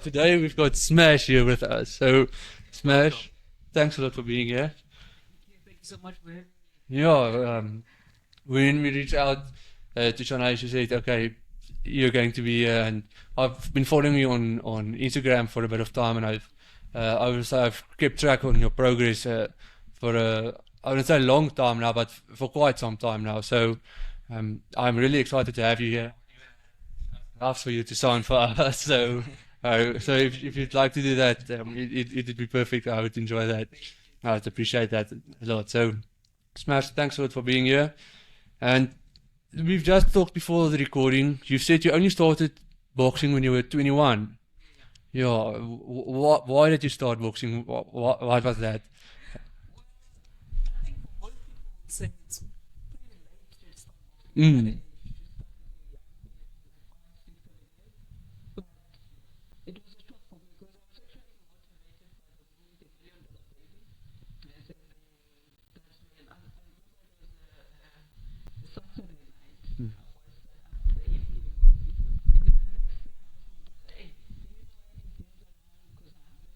Today we've got Smash here with us. So, Smash, thanks a lot for being here. Thank you so much for having me. Yeah, when we reached out to Shana, she said, "Okay, you're going to be here." And I've been following you on Instagram for a bit of time, and I've kept track on your progress for I wouldn't say a long time now, but for quite some time now. So, I'm really excited to have you here. Ask for you to sign for us. So if you'd like to do that, it'd be perfect. I would enjoy that. I'd appreciate that a lot. So, Smash, thanks a lot for being here. And we've just talked before the recording. You said you only started boxing when you were 21. Yeah. Why did you start boxing? What was that? I think for most people would say it's pretty late to start Mm. but it was a shock for me because I was actually motivated by the movie The Million Dollar Baby. And then that's when I remember it was a Saturday night. I Mm. watched that after the evening movie. And then the next day I asked my brother, hey,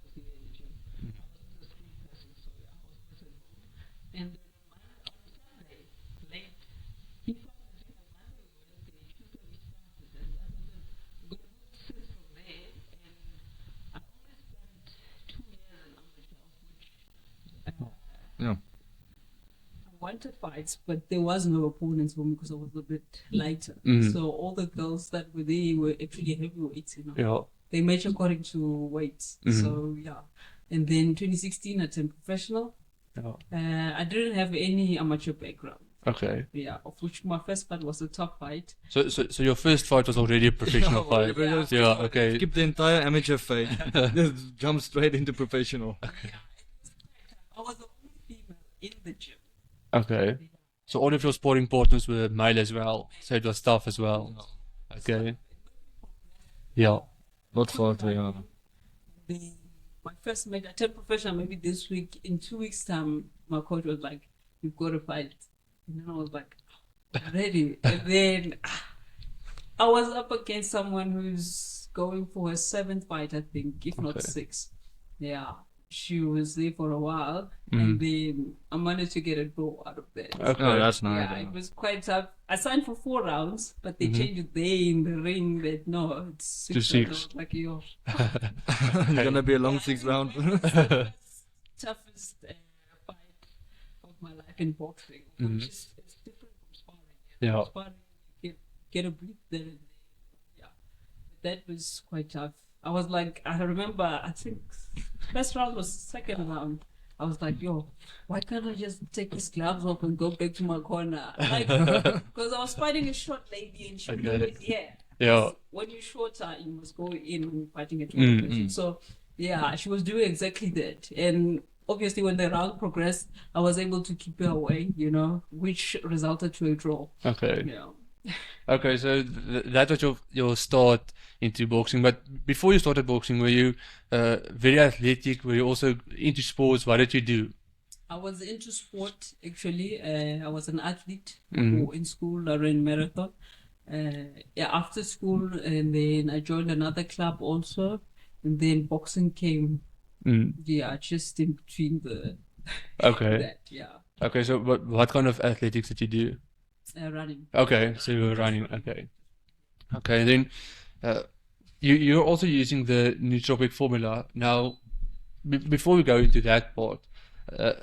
do you know any gyms around? Because I was here in the gym. I wasn't a screen person, so yeah, I was always at home. And then on a Sunday, late, he found the gym on Monday, Wednesday, Tuesday we started. And I told him, go since from there. And I only spent 2 years in amateur, of which Yeah. I wanted fights, but there was no opponents for me because I was a bit lighter. Mm. So all the girls that were there were actually heavyweights, you know. Yeah. They match according to weights. Mhm. So yeah. And then 2016 I turned professional. Yeah. I didn't have any amateur background. Okay. Yeah, of which my first fight was a top fight. So your first fight was already a professional fight. Yeah. Yeah. Okay. Skip the entire amateur phase. Just jump straight into professional. Yeah, it was quite tough. I was the only female in the gym. Okay. Yeah. So all of your sporting partners were male as well. So it was tough as well. Okay. Yeah. Not far to yeah. Then my first match, I turned professional maybe this week. In 2 weeks' time, my coach was like, "You've got to fight." And then I was like, "I'm ready." And then I was up against someone who's going for her 7th fight, I think, if not Okay. 6th. Yeah. She was there for a while, Mm. and then I managed to get a draw out of that. Okay. Oh, that's nice. Yeah, it was quite tough. I signed for 4 rounds, but they Mhm. changed it there in the ring that no, it's 6 To rounds. I 6. was like, yo. It's gonna be a long 6 round. Toughest fight of my life in boxing. Mhm. Which is it's different from sparring. You know? Yeah. Sparring, you get a breathe there and there. Yeah. But that was quite tough. I was like, I remember, I think first round was second round. I was like, yo, why can't I just take these gloves off and go back to my corner? Like, because I was fighting a short lady and she was Okay. always here. Yeah. When you're shorter, you must go in when you're fighting a Mm, taller person. So, yeah, she was doing exactly that. And obviously, when the round progressed, I was able to keep her away, you know, which resulted to a draw. Okay. You know. Okay. So that was your start into boxing. But before you started boxing, were you very athletic? Were you also into sports? What did you do? I was into sport, actually. I was an athlete Mhm. in school. I ran marathon. Yeah, after school, and then I joined another club also. And then boxing came, Mm. yeah, just in between the Okay. that, yeah, Okay. So what kind of athletics did you do? running. Okay. So you were running. Okay. Okay. And then you're also using the nootropic formula. Now, before we go into that part, uh,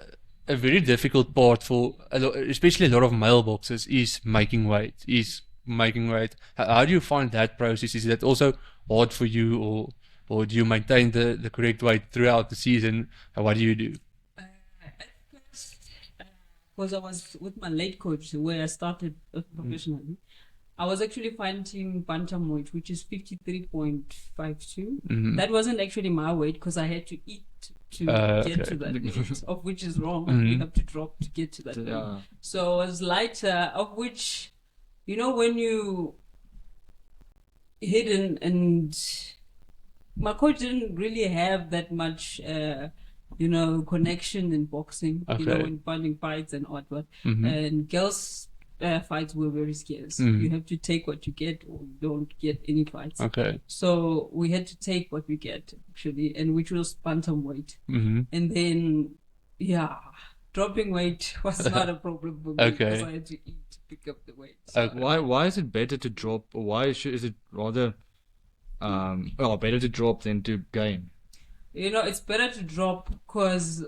a very difficult part for especially a lot of male boxers is making weight. How do you find that process? Is that also hard for you, or do you maintain the correct weight throughout the season? What do you do? At first, because I was with my late coach where I started professionally, I was actually fighting bantamweight, which is 53.52. Mhm. That wasn't actually my weight because I had to eat to get Okay. to that weight, of which is wrong. Mhm. You have to drop to get to that weight. Yeah. So I was lighter, of which, you know, when you hidden and my coach didn't really have that much, you know, connection in boxing, you know, Okay. in finding fights and whatnot. Mhm. And girls fights were very scarce. Mhm. You have to take what you get, or you don't get any fights. Okay. So we had to take what we get, actually, and which was bantamweight. Mm-hmm. And then, dropping weight was not a problem for me Okay. because I had to eat to pick up the weight. Okay. Why is it better to drop, or why is it rather better to drop than to gain? It's better to drop because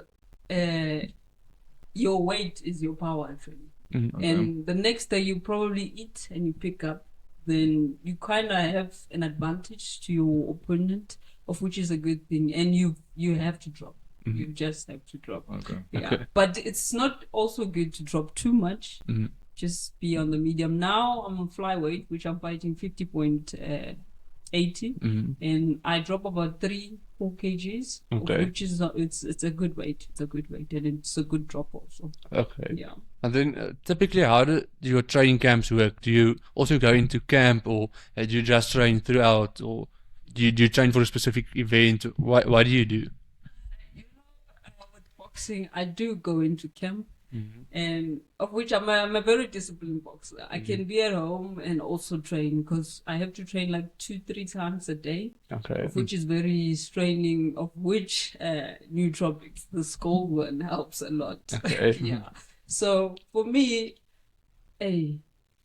your weight is your power, actually. Mhm. And the next day you probably eat and you pick up, then you kind of have an advantage to your opponent, of which is a good thing. And you have to drop. Mhm. You just have to drop. Okay. Yeah. Okay. But it's not also good to drop too much. Mhm. Just be on the medium. Now I'm on flyweight, which I'm fighting 50.80, Mhm. and I drop about 4 kgs, Okay. which is it's a good weight. It's a good weight, and it's a good drop also. Okay. Yeah. And then typically, how do your training camps work? Do you also go into camp, or do you just train throughout, or do you train for a specific event? What do you do? With boxing, I do go into camp, Mhm. and of which I'm a very disciplined boxer. I can be at home and also train because I have to train like 2-3 times a day, Okay. of which is very straining. Of which nootropics, the skull one, helps a lot. Okay. Yeah. So for me, hey,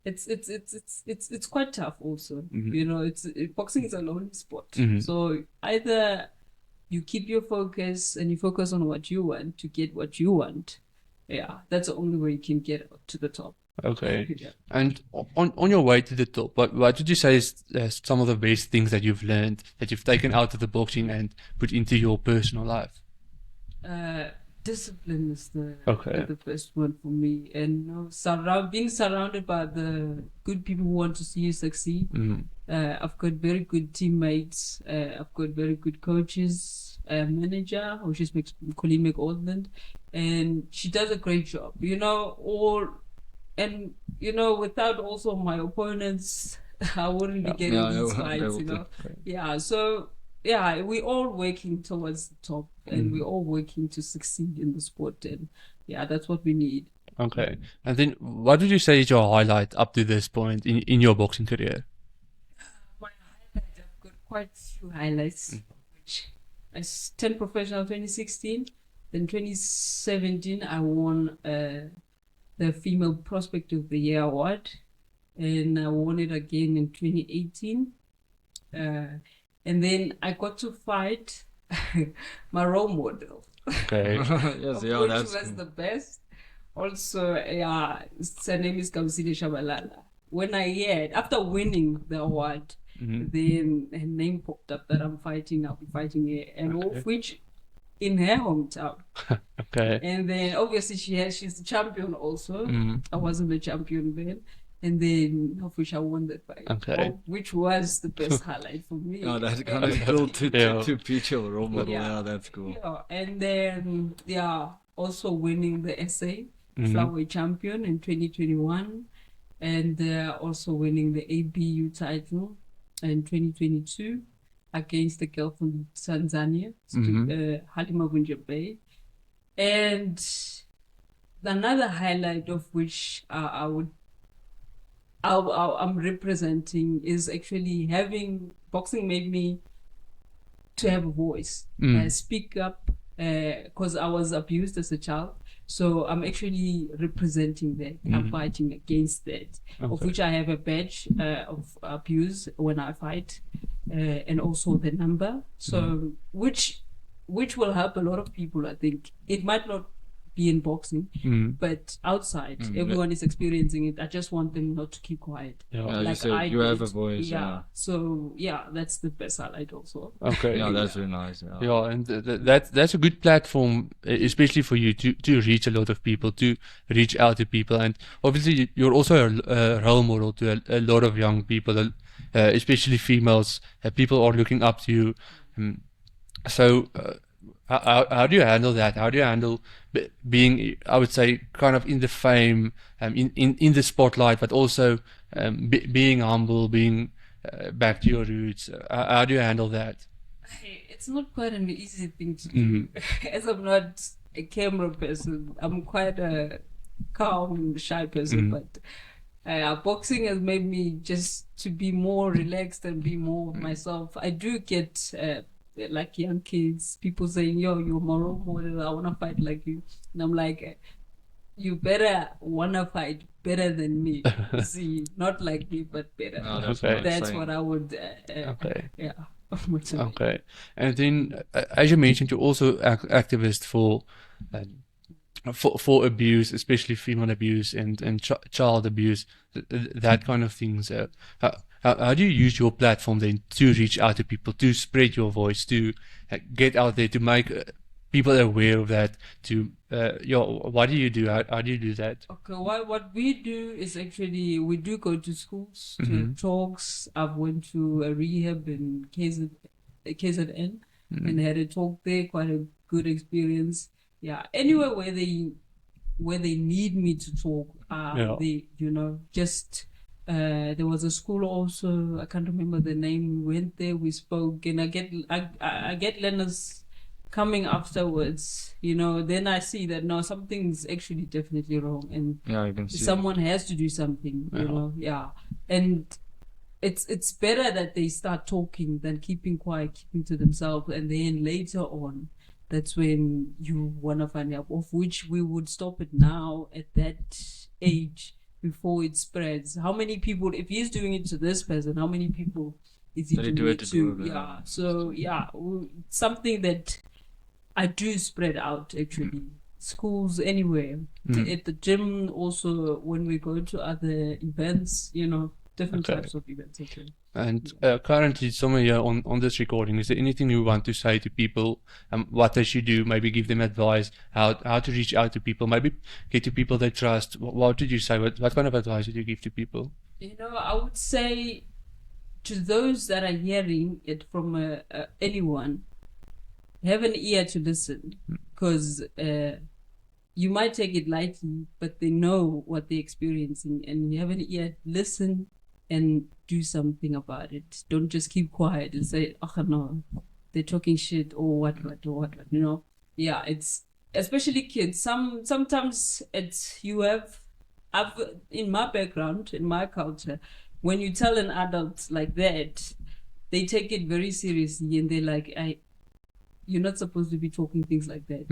it's quite tough also. Mhm. Boxing is a lonely sport. Mhm. So either you keep your focus and you focus on what you want to get what you want. Yeah, that's the only way you can get to the top. Okay. Yeah. And on your way to the top, what would you say is some of the best things that you've learned, that you've taken out of the boxing and put into your personal life? Discipline is Okay. the first one for me, and being surrounded by the good people who want to see you succeed. Mhm. I've got very good teammates. I've got very good coaches, manager, which is Colleen McAulden, and she does a great job. Without also my opponents, I wouldn't be getting these fights. Yeah. So yeah, we're all working towards the top, and we're all working to succeed in the sport, and yeah, that's what we need. Okay. And then what would you say is your highlight up to this point in your boxing career? My highlight, I've got quite a few highlights. Which I turned professional 2016. Then 2017, I won the Female Prospect of the Year award, and I won it again in 2018. And then I got to fight my role model, Okay. Yes, of yeah, which that's was the best. Also, yeah, her name is Kamsile Shabalala. When I heard, after winning the award, Mhm. then her name popped up that I'll be fighting her, and Okay. of which in her hometown. Okay. And then obviously she's the champion also. Mhm. I wasn't the champion then. And then of which I won that fight. Okay. Which was the best highlight for me. Oh, that's kind of cool to pitch your role model. Yeah. Yeah, that's cool. Yeah. And then also winning the SA Mhm. flyweight champion in 2021, and also winning the ABU title in 2022 against the girl from Tanzania, Halima Bunjabay. And another highlight of which I'm representing is actually having boxing made me to have a voice, speak up, because I was abused as a child. So I'm actually representing that. I'm fighting against that, of which I have a badge of abuse when I fight, and also the number. So which will help a lot of people. I think it might not be in boxing, but outside, everyone is experiencing it. I just want them not to keep quiet. Yeah. Yeah, Like I you have a did. voice. Yeah. Yeah, So yeah, that's the best highlight also. Okay. yeah, that's really nice. Yeah. Yeah, and that's a good platform, especially for you to reach a lot of people, to reach out to people, and obviously you're also a role model to a lot of young people, especially females. People are looking up to you. So how do you handle that? How do you handle being, I would say, kind of in the fame, in the spotlight, but also being humble, being back to your roots? How do you handle that? It's not quite an easy thing to do. As I'm not a camera person, I'm quite a calm, shy person. But Boxing has made me just to be more relaxed and be more myself. I do get like young kids, people saying, "Yo, you're my role model. I wanna fight like you," and I'm like, "You better wanna fight better than me. See, not like me, but better." No, that's Okay. what I'm That's saying. what I would. Okay. Yeah. motivate. Okay. And then, as you mentioned, you're also activist for abuse, especially female abuse and child abuse, that kind of things. How do you use your platform then to reach out to people, to spread your voice, to get out there, to make people aware of that? What do you do? How do you do that? Okay, what we do is actually we do go to schools to Mhm. have talks. I've went to a rehab in KZN and had a talk there. Quite a good experience. Yeah, anywhere where they need me to talk, Yeah. they just. There was a school also. I can't remember the name. We went there. We spoke, and I get learners coming afterwards. Then I see that no, something's actually definitely wrong, and Yeah, you can see. someone has to do something. Yeah, and it's better that they start talking than keeping quiet, keeping to themselves, and then later on, that's when you want to find out, of which we would stop it now at that age before it spreads. How many people, if he's doing it to this person, how many people is he That he doing do it it to to? do, Yeah. So yeah, something that I do spread out actually. Schools, anywhere. At the gym, also when we go to other events, different Okay. types of events actually. And currently, somewhere here on this recording, is there anything you want to say to people? What they should do? Maybe give them advice how to reach out to people. Maybe get to people they trust. What did you say? What kind of advice did you give to people? I would say to those that are hearing it from anyone, have an ear to listen, because you might take it lightly, but they know what they're experiencing, and you have an ear, listen, and do something about it. Don't just keep quiet and say, "Oh no, they're talking shit," or what. Yeah, it's especially kids. Sometimes I've in my background, in my culture, when you tell an adult like that, they take it very seriously, and they're like, you're not supposed to be talking things like that.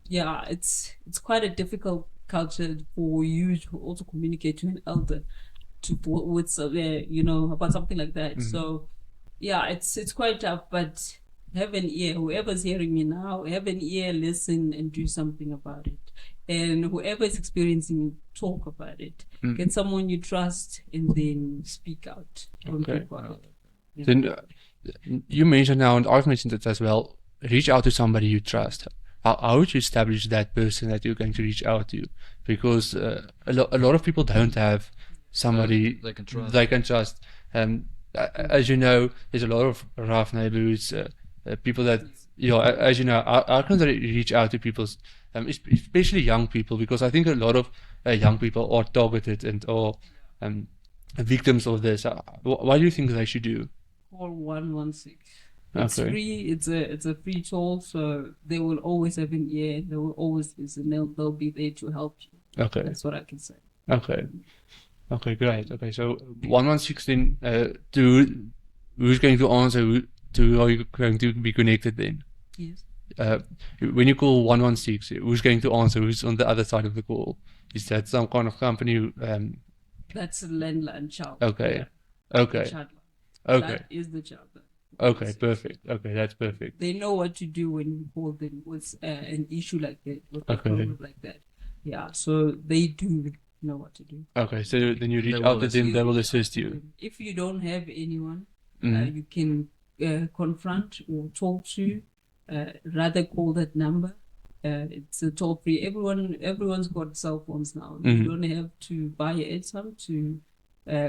Yeah, it's quite a difficult culture for you to also communicate to an elder with about something like that. So yeah, it's quite tough, but have an ear. Whoever's hearing me now, have an ear, listen, and do something about it. And whoever is experiencing it, talk about it. Get someone you trust, and then speak out. Don't Okay. keep quiet. Yeah. Then you mentioned now, and I've mentioned it as well. Reach out to somebody you trust. How would you establish that person that you're going to reach out to? Because a lot of people don't have somebody They can trust. They can trust. As you know, there's a lot of rough neighborhoods, people that as you know, how can they reach out to people, especially young people? Because I think a lot of young people are targeted and are victims of this. What do you think they should do? Call 116. It's Okay. free. It's a free toll, so they will always have an ear. They will always listen. They'll be there to help you. Okay. That's what I can say. Okay. Okay, great. Okay, so 116, who's going to answer? Who are you going to be connected then? Yes. When you call 116, who's going to answer? Who's on the other side of the call? Is that some kind of company? That's a landline child. Okay. Yeah. Okay. The child line. Okay. That is the child line. Okay, perfect. Okay, that's perfect. They know what to do when you call them with an issue like that, with a Okay. problem like that. Yeah, so they do know what to do. Okay, so then you reach They out will to them, they will reach out assist to you. them. If you don't have anyone, Mhm. you can confront or talk to. Rather call that number. It's a toll free. Everyone's got cell phones now. You don't have to buy airtime to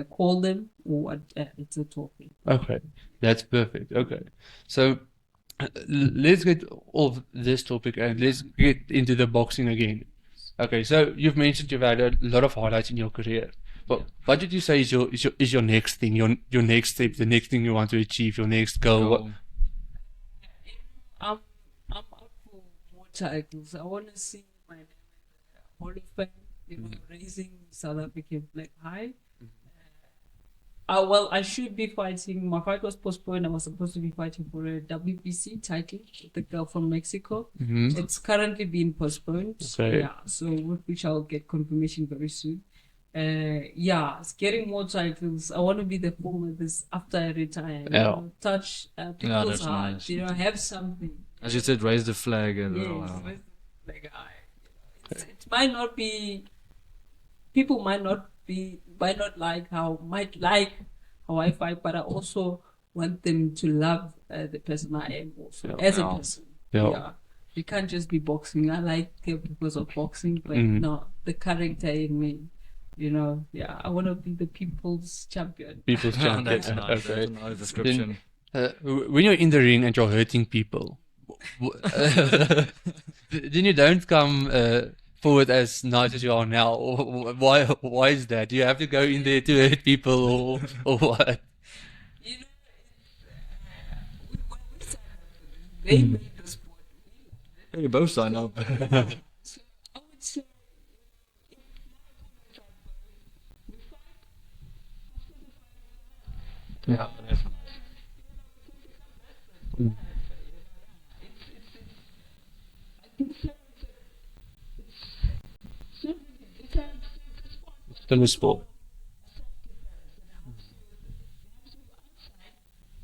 call them or what. It's a toll free. Okay, that's perfect. Okay, so let's get off this topic and let's get into the boxing again. Okay, so you've mentioned you've had a lot of highlights in your career. But what did you say is your next thing, your next step, the next thing you want to achieve, your next goal? What? I'm up for more titles. I want to see my name in the Hall of Fame. raising South African flag high. Well, I should be fighting. My fight was postponed. I was supposed to be fighting for a WBC title with the girl from Mexico. Mm-hmm. It's currently been postponed. Okay. Yeah, so with which I'll get confirmation very soon. It's getting more titles. I want to be the former this after I retire. Touch people's that's hearts. nice. Have something. As you said, raise the flag as well. Yes, raise the flag high. It might not be. People might not like how I fight, but I also want them to love the person I am also as a person. Yeah. You can't just be boxing. I like because of boxing, but no, the character in me. I want to be the people's champion. People's champion. That's nice. Okay. That's a nice description. Then, when you're in the ring and you're hurting people, then you don't come forward as nice as you are now. Why is that? Do you have to go in there to hurt people or what? They made the sport. Hey, you both sign up. So I would say, Yeah, that's nice. Still a sport.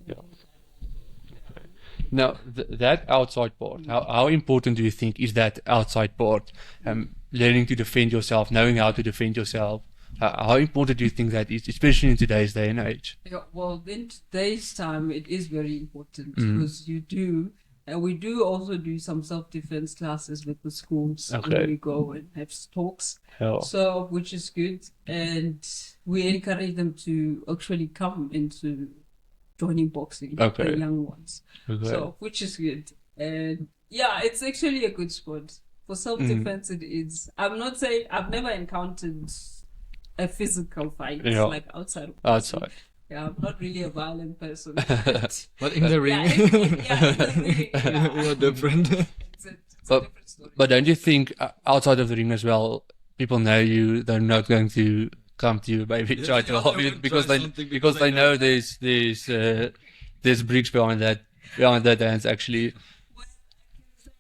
Yeah. Now, that outside part, how important do you think is that outside part? Learning to defend yourself, knowing how to defend yourself. How important do you think that is, especially in today's day and age? Yeah, well, in today's time, it is very important because we do also do some self-defense classes with the schools when we go and have talks. So, which is good, and we encourage them to actually come into joining boxing, the young ones. So, which is good, and it's actually a good sport for self-defense. It is. I'm not saying I've never encountered a physical fight like outside of boxing. Yeah, I'm not really a violent person. But in the ring, in the ring, you're different. It's a different story. But don't you think outside of the ring as well, people know you, they're not going to come to you, maybe try to help you because they know there's bricks behind that dance actually. Well, I can say,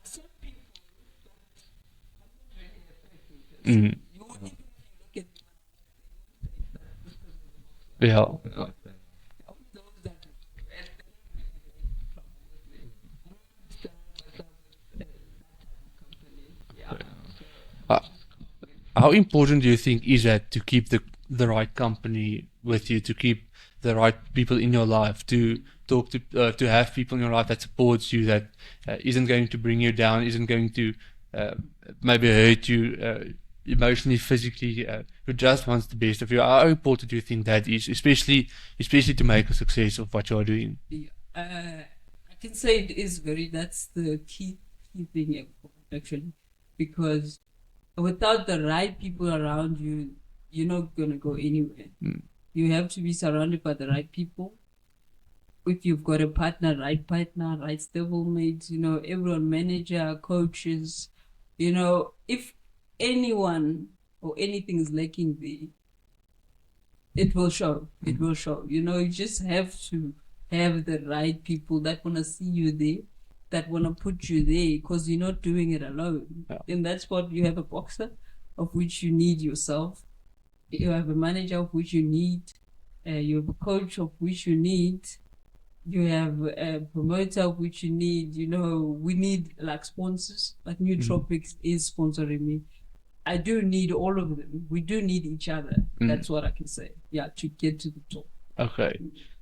some people that I'm not really affected. You won't even look at me. Yeah. How important do you think is that to keep the right company with you, to keep the right people in your life, to talk to have people in your life that supports you, that isn't going to bring you down, isn't going to maybe hurt you emotionally, physically, who just wants the best of you? How important do you think that is, especially to make a success of what you're doing? I can say it is that's the key thing actually, because without the right people around you, you're not going to go anywhere. You have to be surrounded by the right people. If you've got a partner, right stablemate, everyone, manager, coaches, if anyone or anything is lacking there, it will show. It will show. You just have to have the right people that want to see you there, that want to put you there, because you're not doing it alone. Yeah. In that sport, you have a boxer, of which you need yourself. You have a manager, of which you need. You have a coach, of which you need. You have a promoter, of which you need. We need like sponsors. Like New Tropics is sponsoring me. I do need all of them. We do need each other. That's what I can say. Yeah, to get to the top. Okay.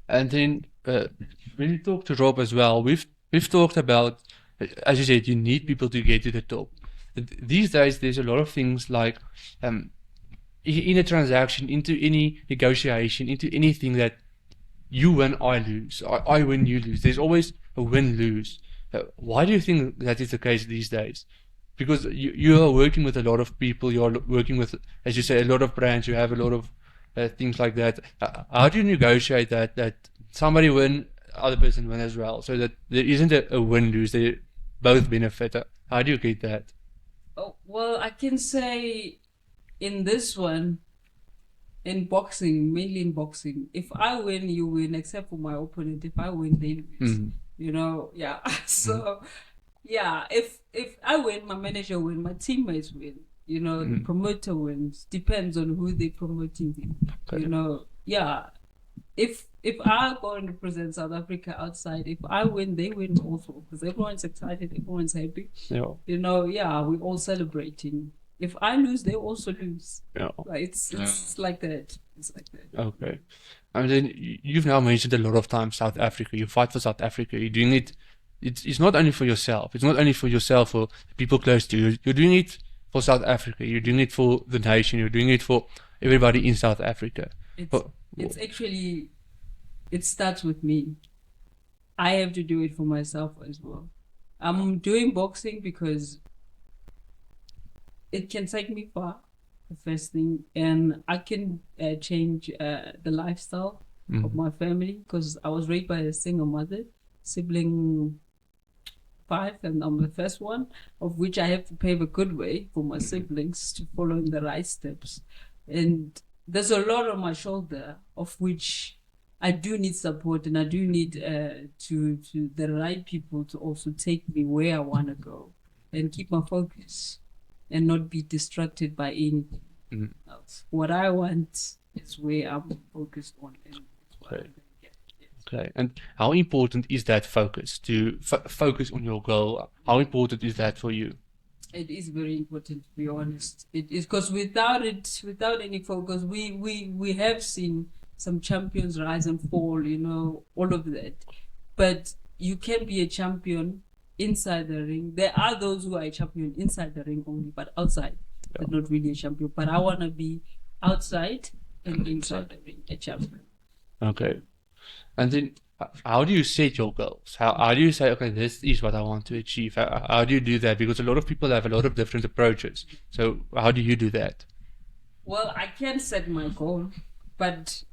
And then when you talk to Rob as well, we've talked about, as you said, you need people to get to the top. These days, there's a lot of things like in a transaction, into any negotiation, into anything that you win, I lose. I win, you lose. There's always a win-lose. Why do you think that is the case these days? Because you are working with a lot of people. You are working with, as you say, a lot of brands. You have a lot of things like that. How do you negotiate that somebody win, other person win as well, so that there isn't a win-lose? They both benefit. How do you get that? Oh, well, I can say in this one, in boxing, mainly in boxing, if I win, you win, except for my opponent. If I win, they lose. Mm. You know, yeah. So, yeah, if I win, my manager win, my teammates win. You know, the promoter wins. Depends on who they promoting him. Okay. You know, yeah. If I go and represent South Africa outside, if I win, they win also because everyone's excited, everyone's happy. Yeah. You know, yeah, we're all celebrating. If I lose, they also lose. Yeah. Like, it's like that. It's like that. Okay. And then you've now mentioned a lot of times South Africa. You fight for South Africa. You're doing it. It's not only for yourself. It's not only for yourself or people close to you. You're doing it for South Africa. You're doing it for the nation. You're doing it for everybody in South Africa. It's actually, it starts with me. I have to do it for myself as well. I'm doing boxing because it can take me far, the first thing, and I can change the lifestyle of my family because I was raised by a single mother, sibling 5, and I'm the first one, of which I have to pave a good way for my siblings to follow in the right steps. And there's a lot on my shoulder of which I do need support, and I do need to the right people to also take me where I want to go and keep my focus and not be distracted by anything else. What I want is where I'm focused on, and it's what I'm Okay. gonna get. Yes. Okay. And how important is that focus to focus on your goal? How important is that for you? It is very important, to be honest. It is because without it, without any focus, we have seen some champions rise and fall, you know, all of that. But you can be a champion inside the ring. There are those who are a champion inside the ring only, but outside, they're not really a champion. But I want to be outside and inside the ring, a champion. Okay. And then how do you set your goals? How do you say, okay, this is what I want to achieve? How do you do that? Because a lot of people have a lot of different approaches. So how do you do that? Well, I can set my goal, but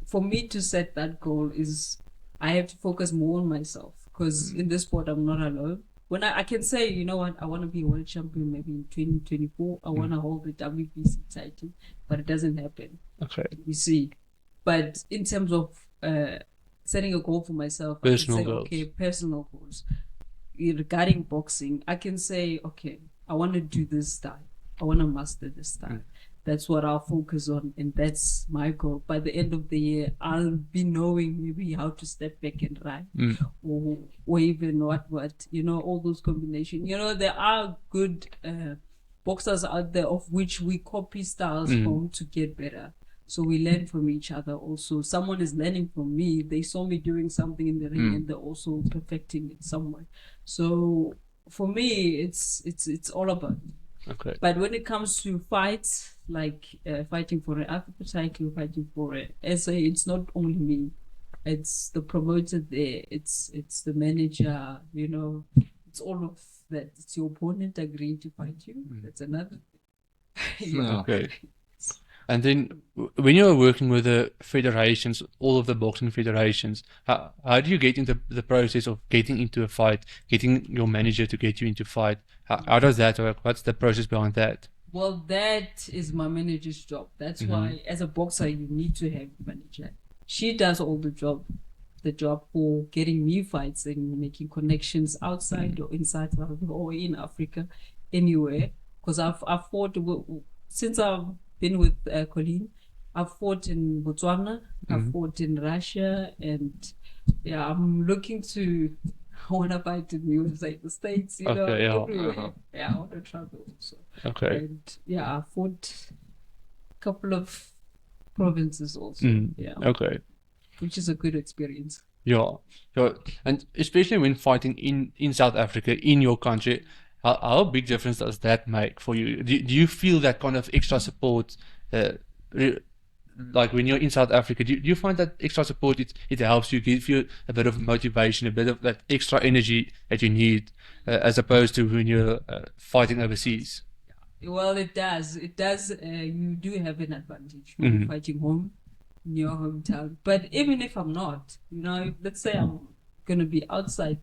for me to set that goal is I have to focus more on myself because in this sport I'm not alone. When I can say, you know what, I want to be world champion maybe in 2024. I want to hold the WBC title, but it doesn't happen. Okay. We see. But in terms of setting a goal for myself, Personal I can say, goals. okay, personal goals. Regarding boxing, I can say, okay, I want to do this style. I want to master this style. That's what I'll focus on, and that's my goal. By the end of the year, I'll be knowing maybe how to step back and ride, or even what, you know, all those combinations. You know, there are good boxers out there of which we copy styles from to get better. So we learn from each other also. Someone is learning from me. They saw me doing something in the ring and they're also perfecting it somewhere. So for me, it's all about. Okay. But when it comes to fights, like fighting for an Africa title, fighting for a SA, it's not only me. It's the promoter there. It's the manager. You know, it's all of that. It's your opponent agreeing to fight you. That's another thing. Yeah. Okay. And then when you're working with the federations, all of the boxing federations, how do you get into the process of getting into a fight, getting your manager to get you into fight? How does that work? What's the process behind that? Well, that is my manager's job. That's why, as a boxer, you need to have a manager. She does all the job for getting me fights and making connections outside or inside or in Africa, anywhere. Because I've fought since I've been with Colleen. I've fought in Botswana. I've fought in Russia, and yeah, I'm looking to. I want to fight in the USA, the States, you know, everywhere. Yeah, I want to travel also. Okay. And yeah, I fought a couple of provinces also. Yeah. Okay. Which is a good experience. Yeah. And especially when fighting in South Africa, in your country, how big difference does that make for you? Do you feel that kind of extra support? Like when you're in South Africa, do you find that extra support, it helps you, give you a bit of motivation, a bit of that extra energy that you need, as opposed to when you're fighting overseas? Well, it does. It does. You do have an advantage when you're fighting home, in your hometown. But even if I'm not, you know, let's say I'm going to be outside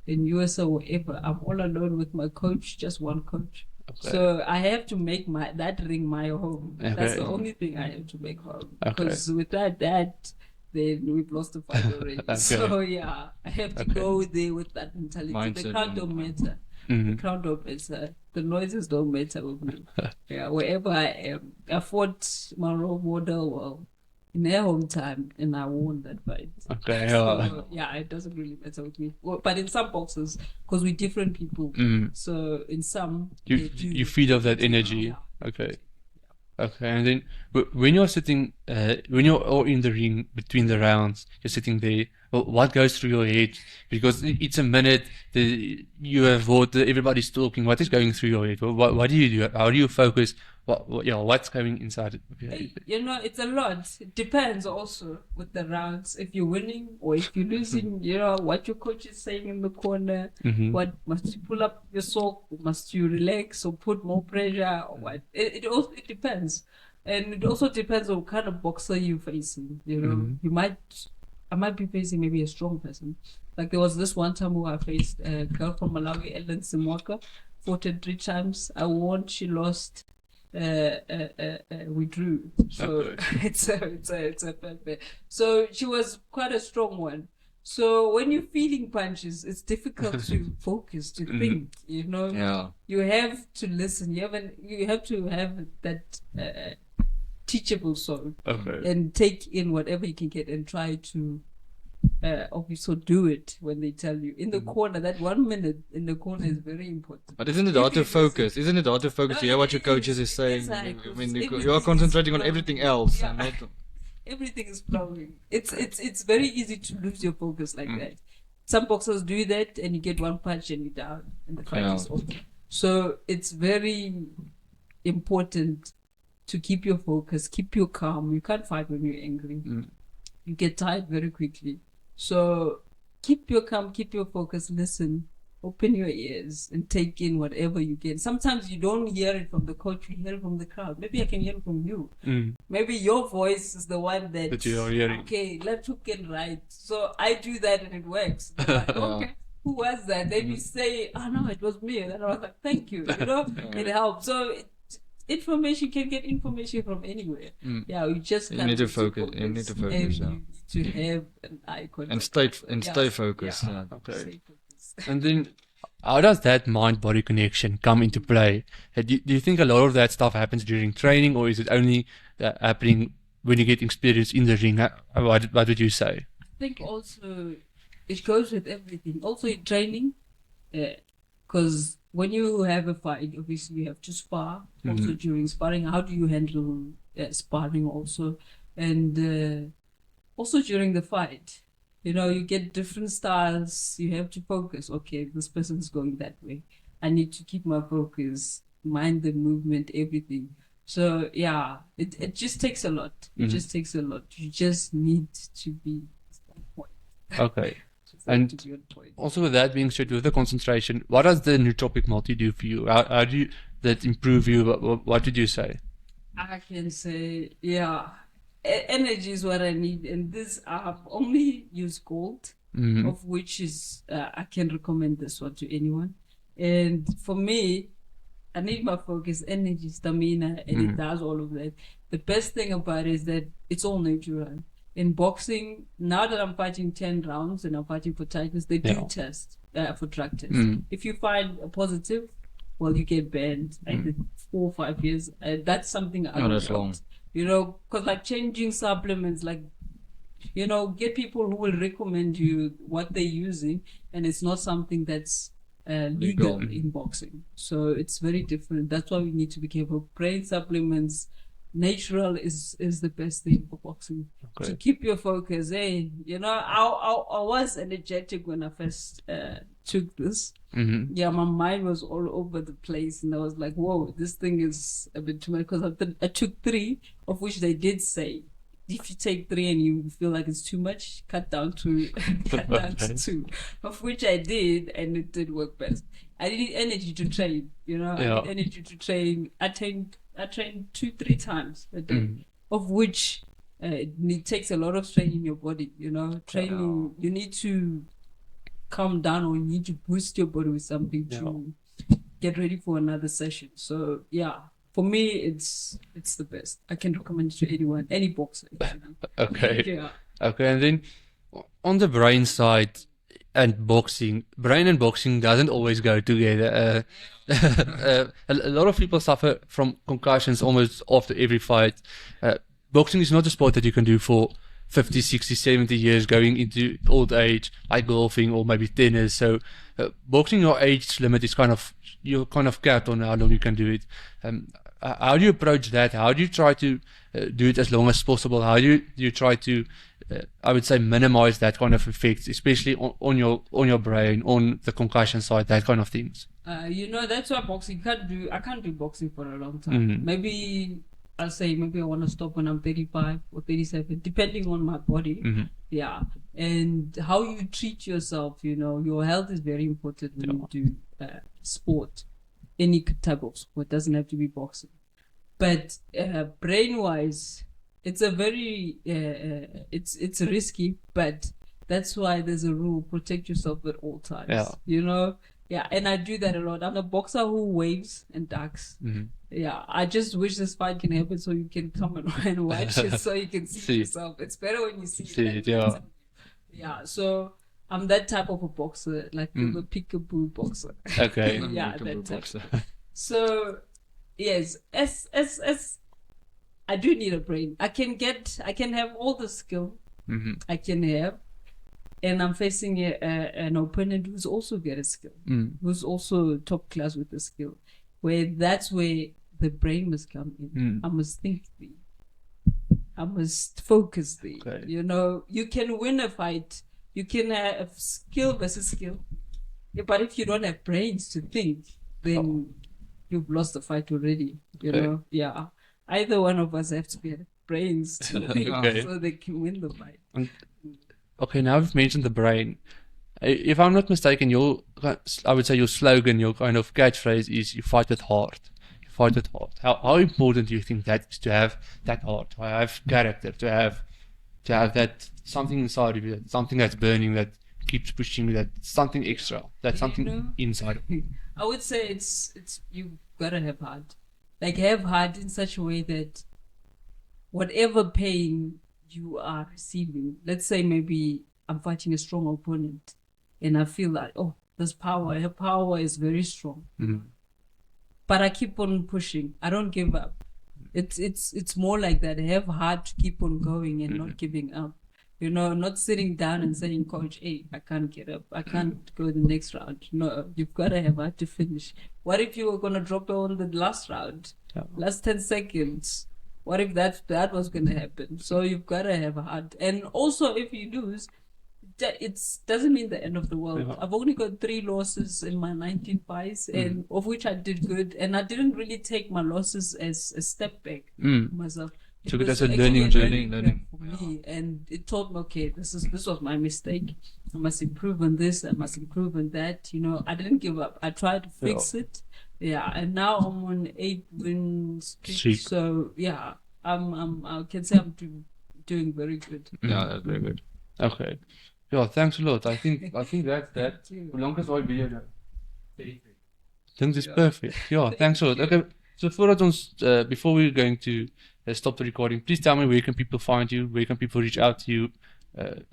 in US or wherever, I'm all alone with my coach, just one coach. Okay. So I have to make that ring my home. That's the Okay. only thing I have to make home. Okay. Because without that, then we've lost the fight already. Okay. So yeah, I have to Okay. go there with that mentality. The Mindset crowd and- don't matter. The Mhm. crowd don't matter. The noises don't matter with me. Yeah, wherever I am. I fought my role model well in their home time, and I won that fight. Okay. So, yeah, it doesn't really matter with me. Well, but in some boxes, because we're different people, Mm. so in some You they do. you feed off that energy. Yeah. Okay. Okay, and then when you're sitting, when you're all in the ring between the rounds, you're sitting there. Well, what goes through your head? Because it's a minute. You have water. Everybody's talking. What is going through your head? What do you do? How do you focus? What's going inside of your head? You know, it's a lot. It depends also with the rounds. If you're winning or if you're losing, you know, what your coach is saying in the corner. Mhm. What must you pull up your sock? Must you relax or put more pressure or what? It also depends. And it also depends on what kind of boxer you're facing. You know, I might be facing maybe a strong person. Like there was this one time where I faced a girl from Malawi, Ellen Simwaka, fought her 3 times. I won, she lost. We drew. So Okay. it's a fair play. So she was quite a strong one. So when you're feeling punches, it's difficult to focus, to think. You know, Yeah. you have to listen. You have to have that teachable soul Okay. and take in whatever you can get and try to obviously do it when they tell you in the corner. That 1 minute in the corner is very important. But isn't it hard to focus? Isn't it hard to focus to hear what your coaches is saying? I mean, you are concentrating on everything else. Yeah. And not, Everything is flowing. It's very easy to lose your focus like that. Some boxers do that, and you get one punch and you're down, and the fight Yeah. is over. So it's very important to keep your focus, keep your calm. You can't fight when you're angry. You get tired very quickly. So keep your calm, keep your focus, listen, open your ears, and take in whatever you get. Sometimes you don't hear it from the coach, you hear it from the crowd. Maybe I can hear it from you. Mm. Maybe your voice is the one That you are hearing. Okay, let's hook it right. So I do that and it works. I'm like, okay, who was that? Then you say, oh no, it was me. And then I was like, thank you. You know, it helps. So information can get information from anywhere. Yeah, you just You can't need to lose your focus. You need to and focus, you yeah. need to have an eye contact. and Yeah. stay focused. Yeah. Yeah. Okay. Stay focused. And then, how does that mind-body connection come into play? Do you think a lot of that stuff happens during training, or is it only happening when you get experience in the ring? What would you say? I think also it goes with everything. Also in training, because when you have a fight, obviously you have to spar. Also during sparring, how do you handle sparring also? And also during the fight, you know, you get different styles. You have to focus. Okay, this person's going that way. I need to keep my focus, mind the movement, everything. So yeah, it just takes a lot. It just takes a lot. You just need to be on point. Okay. Just have And to be on point. also, with that being said, with the concentration, what does the nootropic multi do for you? How do you that improve you? What did you say? I can say, yeah, energy is what I need, and this I've only used gold, of which is I can recommend this one to anyone. And for me, I need my focus, energy, stamina, and it does all of that. The best thing about it is that it's all natural. In boxing, now that I'm fighting 10 rounds and I'm fighting for titles, they do test for drug tests. If you find a positive, well, you get banned. I did 4 or 5 years. That's something I don't that's long. want. You know, because like changing supplements, like, you know, get people who will recommend you what they're using, and it's not something that's legal in boxing. So it's very different. That's why we need to be careful. Brain supplements, natural is the best thing for boxing. Okay. To keep your focus. Hey, you know, I was energetic when I first took this. Yeah, my mind was all over the place, and I was like, whoa, this thing is a bit too much, because I took 3, of which they did say, if you take 3 and you feel like it's too much, cut down to 2, of which I did, and it did work best. I need energy to train, you know. Yeah. I need energy to train. I train 2-3 times a day, of which it takes a lot of strain in your body, you know. Training, you need to calm down or you need to boost your body with something to get ready for another session. So yeah, for me, it's the best. I can recommend it to anyone, any boxer. Actually. Okay. Yeah. Okay, and then on the brain side and boxing, brain and boxing doesn't always go together. A lot of people suffer from concussions almost after every fight. Boxing is not a sport that you can do for 50, 60, 70 years going into old age, like golfing or maybe tennis. So boxing, your age limit is you're kind of capped on how long you can do it. How do you approach that? How do you try to do it as long as possible? How do you try to, I would say, minimize that kind of effects, especially on your brain, on the concussion side, that kind of things? That's why boxing I can't do boxing for a long time. Maybe I'll say maybe I want to stop when I'm 35 or 37, depending on my body. Yeah. And how you treat yourself, your health is very important when you do sport, any type of sport. It doesn't have to be boxing. But brain-wise, it's a very, it's risky, but that's why there's a rule, protect yourself at all times. Yeah, and I do that a lot. I'm a boxer who waves and ducks. Yeah, I just wish this fight can happen so you can come and watch it so you can see yourself. It's better when you see it. Yeah, so I'm that type of a boxer, like a peekaboo boxer. Okay. Yeah, that type. So, yes, as I do need a brain. I can have all the skill I can have. And I'm facing an opponent who's also got a skill, who's also top class with the skill. That's where the brain must come in. I must think thee. I must focus thee. Okay. You can win a fight. You can have skill versus skill. But if you don't have brains to think, then you've lost the fight already. Yeah. Either one of us have to get brains to think so they can win the fight. Okay, now we've mentioned the brain. If I'm not mistaken, I would say your slogan, your kind of catchphrase is "You fight with heart." You fight with heart. How important do you think that is to have that heart, to have character, to have that something inside of you, something that's burning, that keeps pushing you, that something extra, that something inside of you? I would say it's you gotta have heart. Like have heart in such a way that whatever pain you are receiving, let's say maybe I'm fighting a strong opponent and I feel like, this her power is very strong. But I keep on pushing. I don't give up. It's more like that. Have heart to keep on going and not giving up. Not sitting down and saying, coach, hey, I can't get up. I can't go the next round. No, you've got to have heart to finish. What if you were going to drop on the last round? Last 10 seconds? What if that was going to happen? So you've got to have a heart. And also, if you lose, it doesn't mean the end of the world. I've only got 3 losses in my 19 fights, and of which I did good. And I didn't really take my losses as a step back myself. Took it as a learning for me, and it taught me, okay, this was my mistake. I must improve on this. I must improve on that. I didn't give up. I tried to fix it. Yeah, and now I'm on 8 wins streak. So yeah, I can say I'm doing very good. Yeah, that's very good. Okay. Yeah, thanks a lot. I think that longest video now. I think it's perfect. Yeah, thanks a lot. Okay, so before we're going to stop the recording, please tell me, where can people find you? Where can people reach out to you?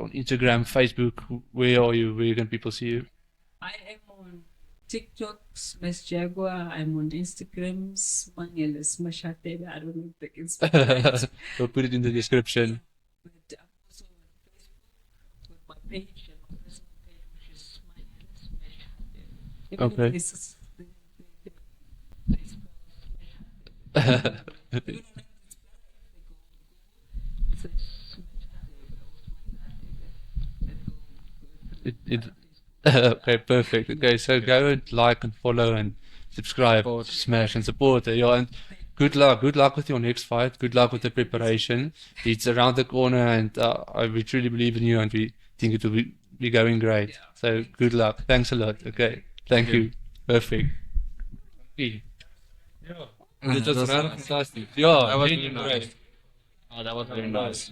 On Instagram, Facebook, where are you? Where can people see you? I am on TikTok, /Jaguar. I'm on Instagram, Simangele /Hadebe. I don't know if they can spell it. We'll put it in the description. But I'm also on Facebook with my page and my personal page, which is Simangele /Hadebe. Okay. Okay, perfect. Okay, so go and like and follow and subscribe, smash and support. Yeah, and good luck with your next fight. Good luck with the preparation. It's around the corner, and we truly believe in you, and we think it will be going great. Yeah. So good luck. Thanks a lot. Okay, thank you. Perfect. Yeah. That was fantastic. Yeah, that was really nice. Oh, that was very nice.